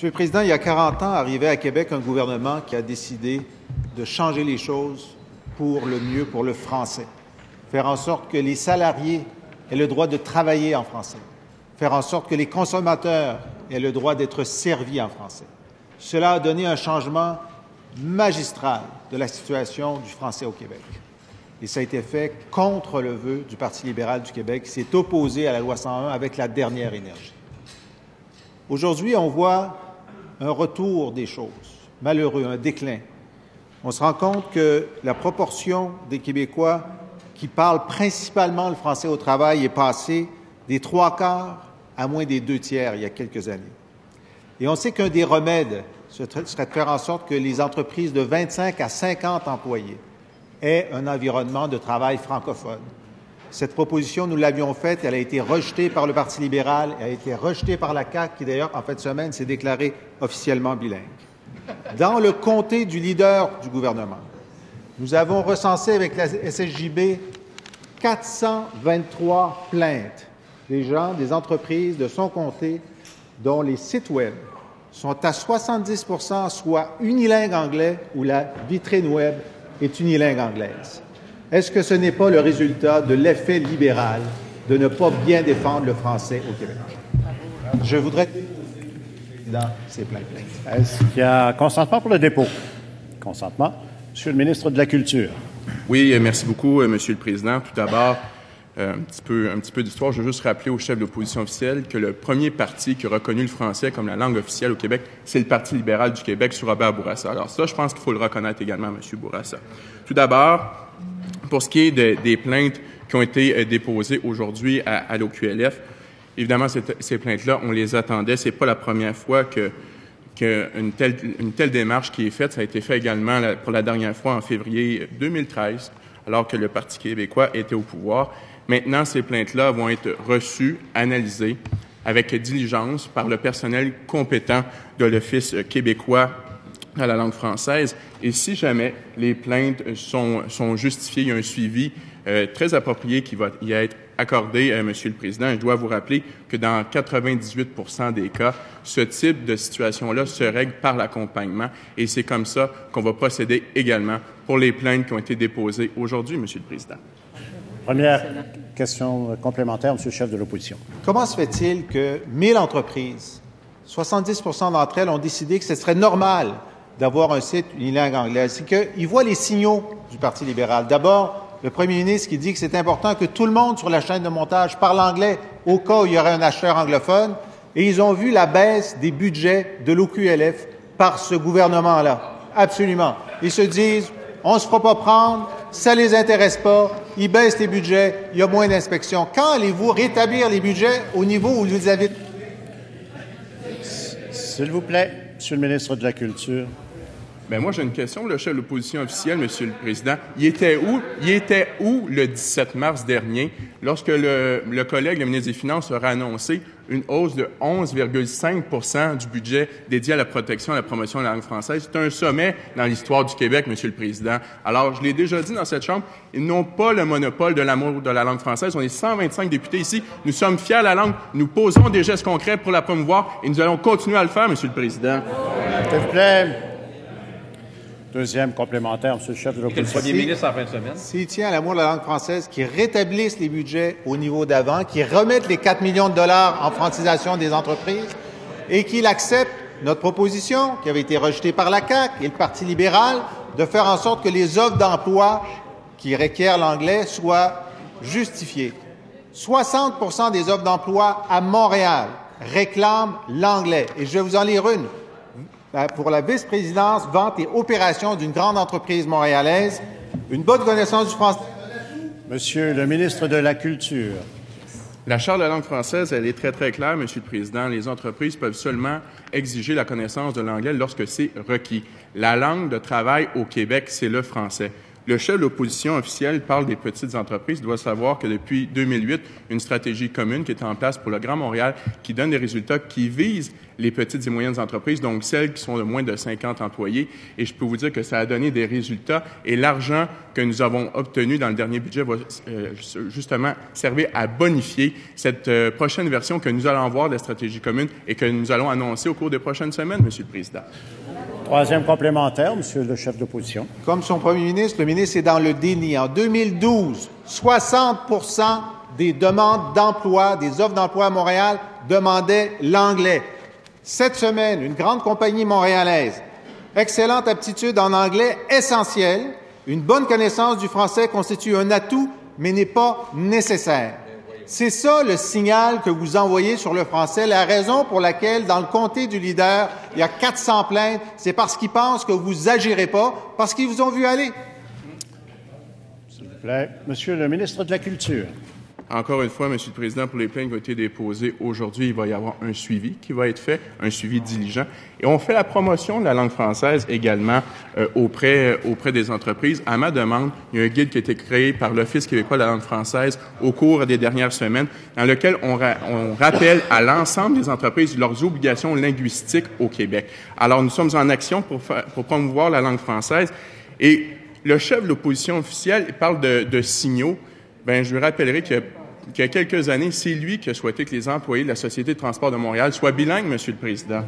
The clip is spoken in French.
Monsieur le Président, il y a 40 ans, arrivait à Québec un gouvernement qui a décidé de changer les choses pour le mieux, pour le français. Faire en sorte que les salariés aient le droit de travailler en français. Faire en sorte que les consommateurs aient le droit d'être servis en français. Cela a donné un changement magistral de la situation du français au Québec. Et ça a été fait contre le vœu du Parti libéral du Québec, qui s'est opposé à la loi 101 avec la dernière énergie. Aujourd'hui, on voit un retour des choses, malheureux, un déclin. On se rend compte que la proportion des Québécois qui parlent principalement le français au travail est passée des 3/4 à moins des 2/3 il y a quelques années. Et on sait qu'un des remèdes serait de faire en sorte que les entreprises de 25 à 50 employés aient un environnement de travail francophone. Cette proposition, nous l'avions faite, elle a été rejetée par le Parti libéral, elle a été rejetée par la CAQ, qui d'ailleurs, en fin de semaine, s'est déclarée officiellement bilingue. Dans le comté du leader du gouvernement, nous avons recensé avec la SSJB 423 plaintes des gens, des entreprises de son comté, dont les sites Web sont à 70 % soit unilingue anglais ou la vitrine Web est unilingue anglaise. Est-ce que ce n'est pas le résultat de l'effet libéral de ne pas bien défendre le français au Québec? Je voudrais dans ces plaintes. Est-ce qu'il y a consentement pour le dépôt? Consentement. Monsieur le ministre de la Culture. Oui, merci beaucoup, Monsieur le Président. Tout d'abord, un petit peu d'histoire. Je veux juste rappeler au chef de l'opposition officielle que le premier parti qui a reconnu le français comme la langue officielle au Québec, c'est le Parti libéral du Québec sous Robert Bourassa. Alors ça, je pense qu'il faut le reconnaître également, Monsieur Bourassa. Tout d'abord, pour ce qui est des plaintes qui ont été déposées aujourd'hui à l'OQLF, évidemment, ces plaintes-là, on les attendait. C'est pas la première fois qu'une telle démarche qui est faite. Ça a été fait également pour la dernière fois en février 2013, alors que le Parti québécois était au pouvoir. Maintenant, ces plaintes-là vont être reçues, analysées avec diligence par le personnel compétent de l'Office québécois à la langue française. Et si jamais les plaintes sont justifiées, il y a un suivi très approprié qui va y être accordé, Monsieur le Président. Je dois vous rappeler que dans 98 % des cas, ce type de situation-là se règle par l'accompagnement. Et c'est comme ça qu'on va procéder également pour les plaintes qui ont été déposées aujourd'hui, Monsieur le Président. Première question complémentaire, Monsieur le chef de l'opposition. Comment se fait-il que 1000 entreprises, 70 % d'entre elles ont décidé que ce serait normal d'avoir un site unilingue anglaise? C'est qu'ils voient les signaux du Parti libéral. D'abord, le premier ministre qui dit que c'est important que tout le monde sur la chaîne de montage parle anglais au cas où il y aurait un acheteur anglophone. Et ils ont vu la baisse des budgets de l'OQLF par ce gouvernement-là. Absolument. Ils se disent, on ne se fera pas prendre, ça les intéresse pas, ils baissent les budgets, il y a moins d'inspections. Quand allez-vous rétablir les budgets au niveau où vous les avez? S'il vous plaît, Monsieur le ministre de la Culture. Bien, moi, j'ai une question, le chef de l'opposition officielle, Monsieur le Président. Il était où le 17 mars dernier, lorsque le collègue, le ministre des Finances, aura annoncé une hausse de 11,5 % du budget dédié à la protection et à la promotion de la langue française? C'est un sommet dans l'histoire du Québec, Monsieur le Président. Alors, je l'ai déjà dit dans cette Chambre, ils n'ont pas le monopole de l'amour de la langue française. On est 125 députés ici. Nous sommes fiers de la langue. Nous posons des gestes concrets pour la promouvoir et nous allons continuer à le faire, Monsieur le Président. S'il vous plaît. Deuxième complémentaire, Monsieur le chef de l'opposition. Le premier ministre en fin de semaine. S'il tient à l'amour de la langue française, qui rétablissent les budgets au niveau d'avant, qui remettent les 4 millions de dollars en francisation des entreprises et qu'il accepte notre proposition, qui avait été rejetée par la CAQ et le Parti libéral, de faire en sorte que les offres d'emploi qui requièrent l'anglais soient justifiées. 60 % des offres d'emploi à Montréal réclament l'anglais. Et je vais vous en lire une. Pour la vice-présidence, vente et opération d'une grande entreprise montréalaise, une bonne connaissance du français. Monsieur le ministre de la Culture. La Charte de la langue française, elle est très, très claire, Monsieur le Président. Les entreprises peuvent seulement exiger la connaissance de l'anglais lorsque c'est requis. La langue de travail au Québec, c'est le français. Le chef de l'opposition officielle parle des petites entreprises. Il doit savoir que depuis 2008, une stratégie commune qui est en place pour le Grand Montréal qui donne des résultats qui visent les petites et moyennes entreprises, donc celles qui sont de moins de 50 employés. Et je peux vous dire que ça a donné des résultats et l'argent que nous avons obtenu dans le dernier budget va justement servir à bonifier cette prochaine version que nous allons voir de la stratégie commune et que nous allons annoncer au cours des prochaines semaines, Monsieur le Président. Troisième complémentaire, Monsieur le chef de l'opposition. Comme son premier ministre, le ministre est dans le déni. En 2012, 60% des demandes d'emploi, des offres d'emploi à Montréal demandaient l'anglais. Cette semaine, une grande compagnie montréalaise, excellente aptitude en anglais, essentielle, une bonne connaissance du français constitue un atout, mais n'est pas nécessaire. C'est ça le signal que vous envoyez sur le français. La raison pour laquelle, dans le comté du leader, il y a 400 plaintes, c'est parce qu'ils pensent que vous agirez pas, parce qu'ils vous ont vu aller. S'il vous plaît. Monsieur le ministre de la Culture. Encore une fois, Monsieur le Président, pour les plaintes qui ont été déposées aujourd'hui, il va y avoir un suivi qui va être fait, un suivi diligent. Et on fait la promotion de la langue française également auprès des entreprises. À ma demande, il y a un guide qui a été créé par l'Office québécois de la langue française au cours des dernières semaines, dans lequel on rappelle à l'ensemble des entreprises leurs obligations linguistiques au Québec. Alors, nous sommes en action pour promouvoir la langue française. Et le chef de l'opposition officielle parle de signaux. Bien, je lui rappellerai qu'il y a quelques années, c'est lui qui a souhaité que les employés de la Société de transport de Montréal soient bilingues, Monsieur le Président.